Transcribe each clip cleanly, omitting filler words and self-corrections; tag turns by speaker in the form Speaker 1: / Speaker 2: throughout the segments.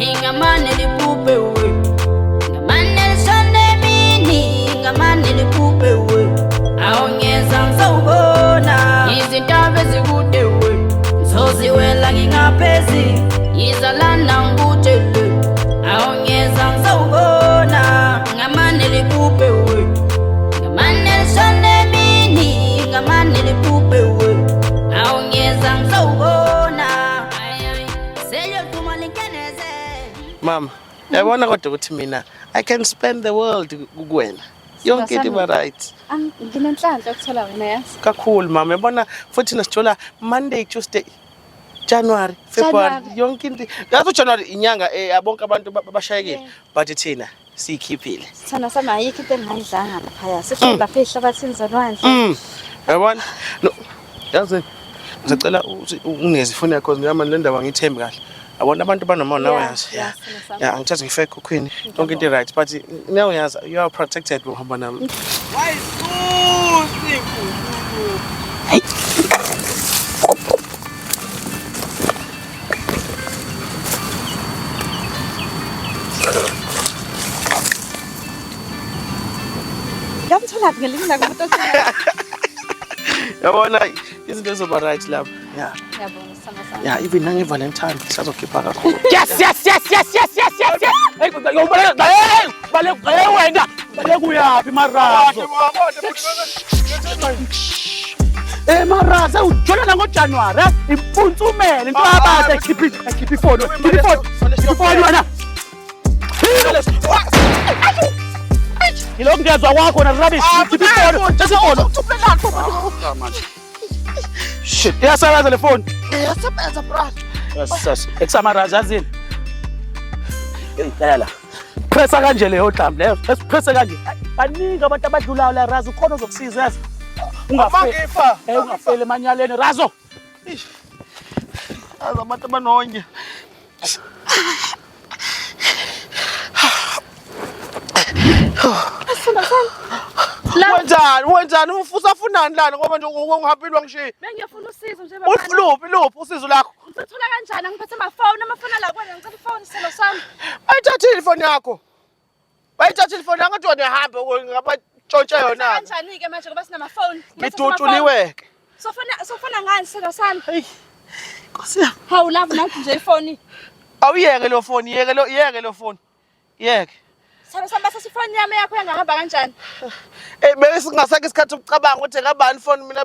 Speaker 1: Ingamane lipupe we. Ingamane lishone mini. Ingamane lipupe we. Awungeza ngizawubona. Izintaba ezikude we. Ngizoziwela ngingaphezi. Izalana ngutshele. Awungeza ngizawubona. Ingamane lipupe we. Ingamane lishone mini. Ingamane lipupe we. Awungeza ngizawubona.
Speaker 2: Mama, yabona kodwa ukuthi mina I can spend the world kuwena. Yonke into iba right.
Speaker 3: Nginenhlanhla ukuthola wena yazi.
Speaker 2: Kakhulu mama, yabona futhi nasithola Monday, Tuesday, January, February, yonke into. Yazi January inyanga abonke abantu bashayekile, but thina sikhiphile.
Speaker 3: Sana sama ayikho into engayidlanga lapha. Sifunda phehla bathini zonwandle.
Speaker 2: Yabona? No. Yazi ngicela ungeze ifoni yakho ngiyama le ndaba ngithembi kahle. Yabona abantu banomona nawe yazi. Yeah, ngithatha ngifake kukhwini. Yonke into right, but now yazi you are protected uhamba nami.
Speaker 4: Why so simple?
Speaker 2: Hey.
Speaker 3: Yamthola ngelinga kumuntu othile.
Speaker 2: Yabona izinto zoba right lapha. Yeah.
Speaker 3: Yabona sana.
Speaker 2: Yeah, even nange Valentine sizokhipha kakhulu.
Speaker 4: Yes. Hey, bale wena. Bale kuyaphi marazo? Marazo ujolana ngoJanuary, impuntsumele into abaza ekhipha ifoni. Ifoni wena. Ngilokhu ngezwe kwakho na rubbish. Khipha ifoni. Shit, iyasebenza le phone.
Speaker 2: Iyasebenza bro.
Speaker 4: Yes. Eksamaraza yazini. Hey, dala. Pressa kanje leyo dlambu leyo. Pressa kanje. Baningi abantu abadlulayo la Razo khona uzokusiza yazi.
Speaker 2: Ungafa.
Speaker 4: Ungafele emanyaleni Razo.
Speaker 2: Abantu abanonye. Wenzani ufusafunani lana ngoba nje ungihambile wangishiya.
Speaker 3: Bengiyafuna usizo nje baba.
Speaker 2: Uluphi usizo lakho?
Speaker 3: Ngithola kanjani ngiphethe amafoni la kwena ngicela ifoni selo sami.
Speaker 2: Bayithathile ifoni yakho. Bayithathile ifoni yakho nje nehamba ngabatshontsha yona.
Speaker 3: Kanjani ke manje ngoba sinamafoni?
Speaker 2: Ngidutshuliweke.
Speaker 3: Sofona ngani selo sami?
Speaker 2: Hey. Nkosi yami.
Speaker 3: Hawu love nathi nje ifoni.
Speaker 2: Awuyeke lo phone, yeke lo phone. Yeke.
Speaker 3: Samba sifoni yami yakho yangahamba kanjani?
Speaker 2: Bese singasake isikhathi ukucabanga ukuthi ngabani phone mina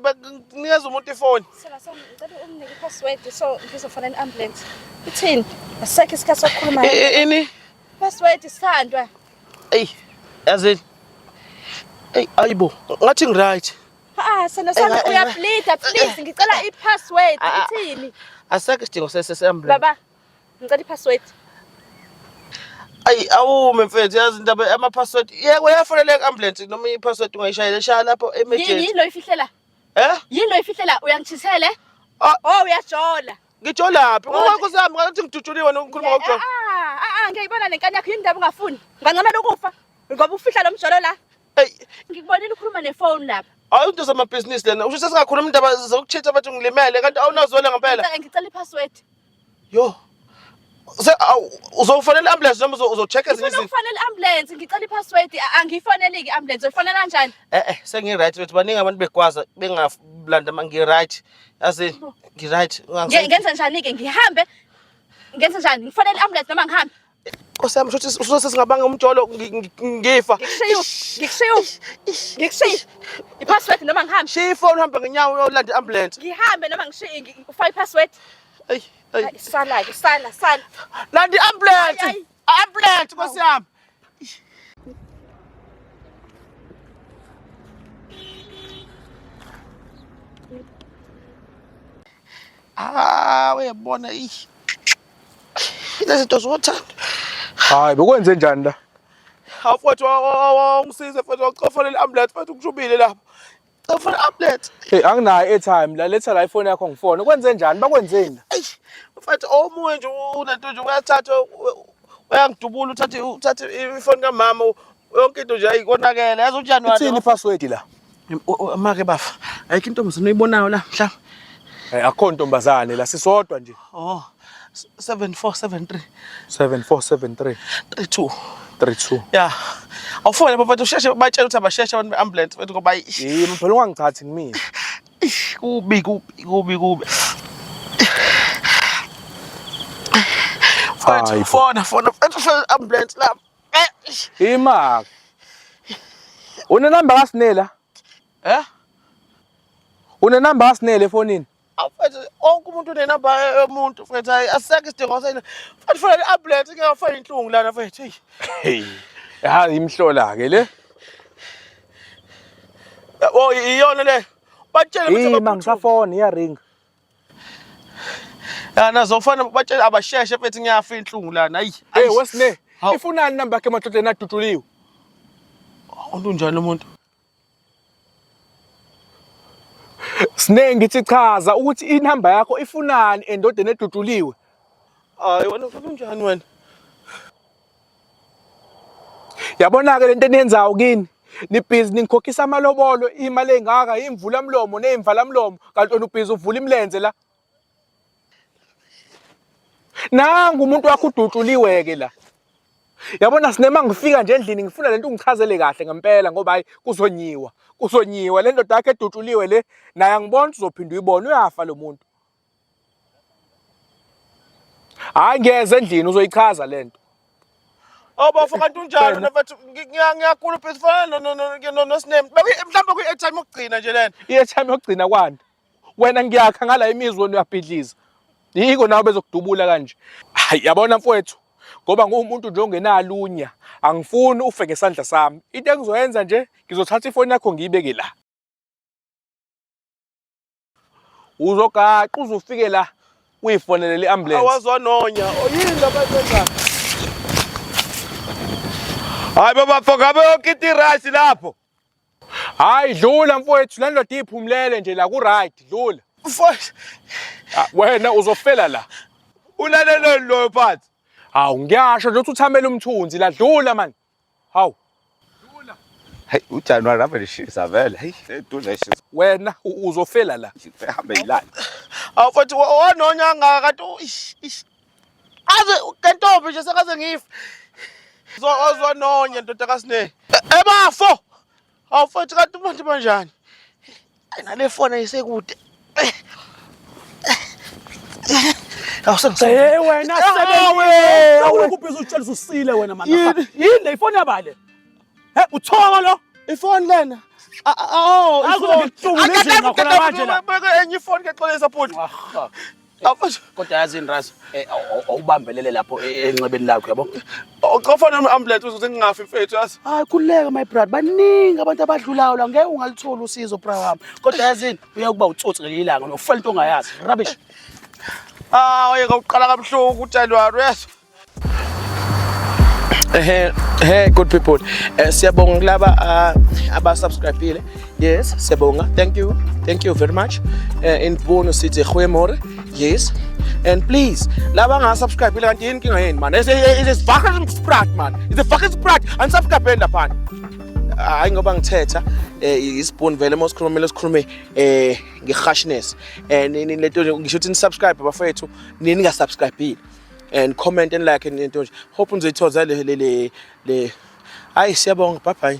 Speaker 2: nikeza umuntu ifoni.
Speaker 3: Sela sami ngicela unginike ipassword so ngizofona iambulance. Uthini? Aseke isikhathi sokukhuluma.
Speaker 2: Ini?
Speaker 3: Password isandwa.
Speaker 2: Yazini. Ayibo, ngathi ngiright.
Speaker 3: Sena sami uyableeda please ngicela ipassword ithini?
Speaker 2: Aseke isidingo seambulance.
Speaker 3: Baba, ngicela ipassword.
Speaker 2: Awume mfethu yazi indaba ama-password. Yeke uyafonela i-ambulance noma i-password ungayishayela shaya lapho emergency.
Speaker 3: Yini lo ifihlela? Yini lo ifihlela uyangithisele? Uyajola.
Speaker 2: Ngijolaphi? Ngoba kusami ngathi ngidutshuliwe nokukhuluma ngokujola.
Speaker 3: Ngiyibona lenkani yakho indaba ungafuni. Ngancamela ukufa. Ngoba ufihla lo mjolo la. Ngikubonile ukhuluma nefone lapha.
Speaker 2: Hayi into zamabhizinisi lena. Usho sesingakhuluma indaba zokuchitha bathi ngilimele kanti awunazwela ngempela.
Speaker 3: Ngicela ipassword.
Speaker 2: Yo. Uzofonela ambulance noma uzocheck ezinye izinto.
Speaker 3: Uzofonela ambulance ngicela ipassword angiyifoneli ke ambulance uyifonela kanjani?
Speaker 2: Sengi right wethu baningi abantu begwaza bengablanda mangi right. Yazi ngi right.
Speaker 3: Ngenza njani ke ngihambe? Ngenza njani? Ngifonela ambulance noma ngihambe?
Speaker 2: Nkosi yami shothi usosesingabanga umjolo ngifa.
Speaker 3: Ngikushiya. Ipassword noma ngihambe?
Speaker 2: Shiya ifone uhambe ngenyawo uyolanda ambulance.
Speaker 3: Ngihambe noma ngishiye ufaka ipassword? Sala.
Speaker 2: Landi ambulance. Ambulance Nkosi yami. Uyabona lezinto zothanda.
Speaker 5: Hayi bekwenze njani la?
Speaker 2: Awufowethu ungisize mfethu ucofonela ambulance mfethu ukushubile lapho. Cofona ambulance.
Speaker 5: Anginayo airtime la letha la iphone yakho ngifone. Kwenze njani? Bakwenzeni?
Speaker 2: Mfethu omunye nje unento nje uyathatha uyangidubula uthathe ifoni kamama yonke into nje ayikonakela yazi uJanuary.
Speaker 5: Uthini password la?
Speaker 2: Make bafa. Ayikho intombi sinoyibonayo la mhla.
Speaker 5: Akho ntombazane la sisodwa nje.
Speaker 2: 7473
Speaker 5: 7473
Speaker 2: 32.
Speaker 5: 32.
Speaker 2: Yeah. Awufone bafethu usheshe batshela ukuthi abasheshe abantu be-ambulance bethu ngoba
Speaker 5: Yimi phela ungangichathi ngimina.
Speaker 2: kubi.
Speaker 5: Hayi bo.
Speaker 2: Fona mfethu ambulance lapha.
Speaker 5: Ima. Unenamba kaSinela? Unenamba kaSinela efonini?
Speaker 2: Awufethu wonke umuntu unenamba yomuntu mfethu hayi asekho isidingo sayina. Mfethu fona i-ambulance ngiyafana inhlungu lana mfethu.
Speaker 5: Hey. Ha imhlola ke le.
Speaker 2: Oh iyona le. Batshela ukuthi
Speaker 5: Ima ngisafona iyaringa.
Speaker 2: Ya nazofana batshela abasheshe mfethu ngiyafa inhlungu lana. Hayi.
Speaker 5: Hey wesine. Ifunani number yakhe emadodeni aduduliwe?
Speaker 2: Unjani umuntu?
Speaker 5: Sine ngithi chaza ukuthi inamba yakho ifunani endodeni eduduliwe.
Speaker 2: Hayi wena unjani wena?
Speaker 5: Yabona ke lento eniyenzayo kini. Nibhizi ningikhokhisa amalobolo imali engaka imvula mlomo nezimvala mlomo kanti wena ubhizi uvula imilenze la. Nangu umuntu wakho ududuliwe ke la. Yabona sinema ngifika nje endlini ngifuna lento ungichazele kahle ngempela ngoba hayi kuzonyiwa le ndoda yakhe eduduliwe le naye angibona uzophinda uyibona uyafa lo muntu. Hayi ngeze endlini uzoyichaza lento.
Speaker 2: Bafo kanti unjani mfethu ngiyakula phezulu fana no Sinem. Mhlawumbe ku-airtime yokugcina nje lena.
Speaker 5: I-airtime yokugcina kwani? Wena ngiyakha ngala imizwa wena uyabhidliza. Yiko nawe bezokudubula kanje. Hayi yabona mfowethu ngoba ngumuntu nje ongenalunya angifuni ufe ngesandla sami. Into engizoyenza nje ngizothatha ifoni yakho ngiyibeke la. Uzogaqa uzofike la uyifonele iambulance.
Speaker 2: Awazwanonya yini labayenza? Hayi bafo ngabe yokiti rice lapho.
Speaker 5: Hayi dlula mfowethu la ndoda iphumulele nje la ku right dlula.
Speaker 2: Mfowethu
Speaker 5: wena uzofela la.
Speaker 2: Ulalele lo phansi.
Speaker 5: Hawu ngiyasho nje ukuthi uthamela umthunzi la dlula man. Hawu. Dlula.
Speaker 6: Hey uJanuary ave lishisa vele. Hey edule lishisa.
Speaker 5: Wena uzofela la.
Speaker 6: Sihambe ilala.
Speaker 2: Awufethu wanonya ngaka kanti aze kantombi nje sekaze ngifa. Ozwanonya ndoda kaSine. Ebafo. Awufethu kanti manje banjani? Nale foni ayisekude.
Speaker 4: Hey wena sebenze awukuphiza utshela usile wena manje yini le ifoni yabale uthoko lo
Speaker 2: ifoni lena
Speaker 4: akuzokuhlungu nje ngakhona manje la
Speaker 2: beke enye ifoni ngexolisa futhi afasho
Speaker 4: kodwa yazini Razo awubambelele lapho enxebeni lakho yabo
Speaker 2: uqofana no-ambulance ukuze ngingafi mfethu yazi
Speaker 4: hayi khuleka my brother baningi abantu abadlulayo la ngeke ungalithola usizo bra wami kodwa yazini uyakuba utsotsi ngelilanga nofela into ongayazi rubbish.
Speaker 2: Oye ngawuqala kabuhlungu uJanuary yes. Hey good people. Siyabonga kulaba abasubscribeile. Yes, siyabonga. Thank you very much. In bonus sithi khwemore. Yes. And please, laba ngasubscribeile kanti yini inkinga yini man? It's fucking sprat man. It's a fucking sprat. Unsubscribe lapha. Hayi ngoba ngithetha isibone vele mosikhulume nge-harshness nini lento nje ngisho ukuthi nisubscribe bafethu nini ningasubscribeile and comment and like into nje hope nizoyithoza le hayi siyabonga bye bye.